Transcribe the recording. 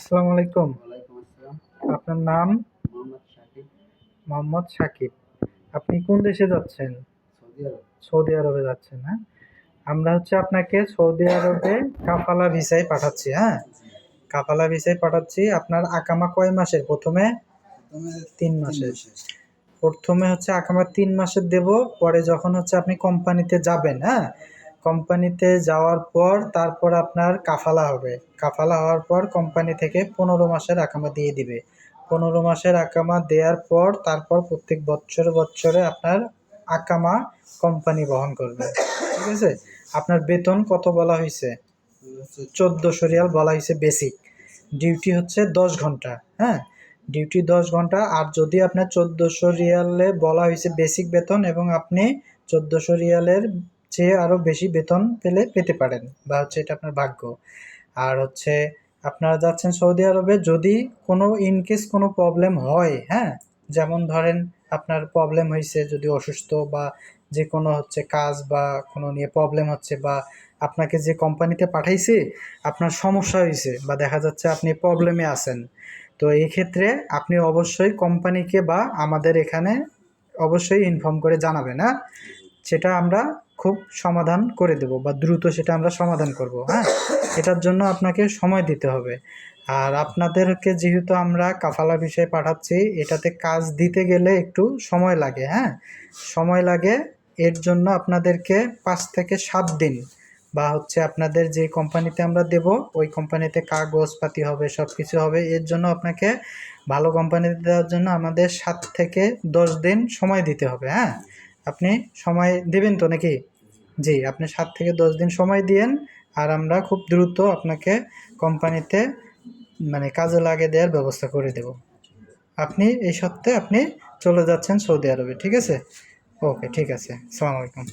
আসসালামু আলাইকুম। ওয়ালাইকুম আসসালাম। আপনার নাম? মোহাম্মদ শাকিব। মোহাম্মদ সাকিব। আপনি কোন দেশে যাচ্ছেন? সৌদি আরব। সৌদি আরবে যাচ্ছেন, হ্যাঁ? আমরা আপনাকে সৌদি আরবে কাফালা ভিসায় পাঠাচ্ছি, হ্যাঁ? জি। কাফালা ভিসায় পাঠাচ্ছি। আপনার আকামা কয় মাসের? প্রথমে 3 3 মাসের। মাসের। প্রথমে আকামা 3 মাসের দেব। পরে যখন আপনি কোম্পানিতে যাবেন, হ্যাঁ? কোম্পানিতে যাওয়ার পর তারপর আপনার কাফালা হবে। কাফালা হওয়ার পর কোম্পানি থেকে 15 মাসের আকামা দিয়ে দিবে। 15 মাসের আকামা দেওয়ার পর তারপর প্রত্যেক বৎসরে আপনার আকামা কোম্পানি বহন করবে। ঠিক আছে? আপনার বেতন কত বলা হইছে? 1400 রিয়াল বলা হইছে বেসিক। ডিউটি 10 ঘন্টা, হ্যাঁ? ডিউটি 10 ঘন্টা। আর যদি আপনার 1400 রিয়ালে বলা হয়েছে বেসিক বেতন, এবং আপনি 1400 রিয়ালের চেয়ে আরও বেশি বেতন পেতে পারেন, বা এটা আপনার ভাগ্য। আর আপনারা যাচ্ছেন সৌদি আরবে, যদি কোনো ইনকেস কোনো প্রবলেম হয়, হ্যাঁ, যেমন ধরেন আপনার প্রবলেম হয়েছে, যদি অসুস্থ বা যে কোনো কাজ বা কোনো নিয়ে প্রবলেম হচ্ছে, বা আপনাকে যে কোম্পানিতে পাঠাইছে আপনার সমস্যা হয়েছে, বা দেখা যাচ্ছে আপনি প্রবলেমে আছেন, তো এই ক্ষেত্রে আপনি অবশ্যই কোম্পানিকে বা আমাদের এখানে অবশ্যই ইনফর্ম করে জানাবেন, হ্যাঁ? সেটা আমরা খুব সমাধান করে দেব, বা দ্রুত সেটা আমরা সমাধান করব, হ্যাঁ? এটার জন্য আপনাকে সময় দিতে হবে। আর আপনাদেরকে যেহেতু আমরা কাফালা বিষয়ে পাঠাচ্ছি, এটাতে কাজ দিতে গেলে একটু সময় লাগে, হ্যাঁ? সময় লাগে। এর জন্য আপনাদেরকে 5 থেকে 7 দিন, বা আপনাদের যে কোম্পানিতে আমরা দেব ওই কোম্পানিতে কাগজপাতি হবে, সব কিছু হবে। এর জন্য আপনাকে ভালো কোম্পানিতে দেওয়ার জন্য আমাদের 7 থেকে 10 দিন সময় দিতে হবে, হ্যাঁ? আপনি সময় দেবেন তো নাকি? জি, আপনি 7 থেকে 10 দিন সময় দিয়েন। আর আমরা খুব দ্রুত আপনাকে কোম্পানিতে কাজে লাগিয়ে দেওয়ার ব্যবস্থা করে দেব। আপনি এই সপ্তাহে আপনি চলে যাচ্ছেন সৌদি আরবে, ঠিক আছে? ওকে, ঠিক আছে। আসসালামু আলাইকুম।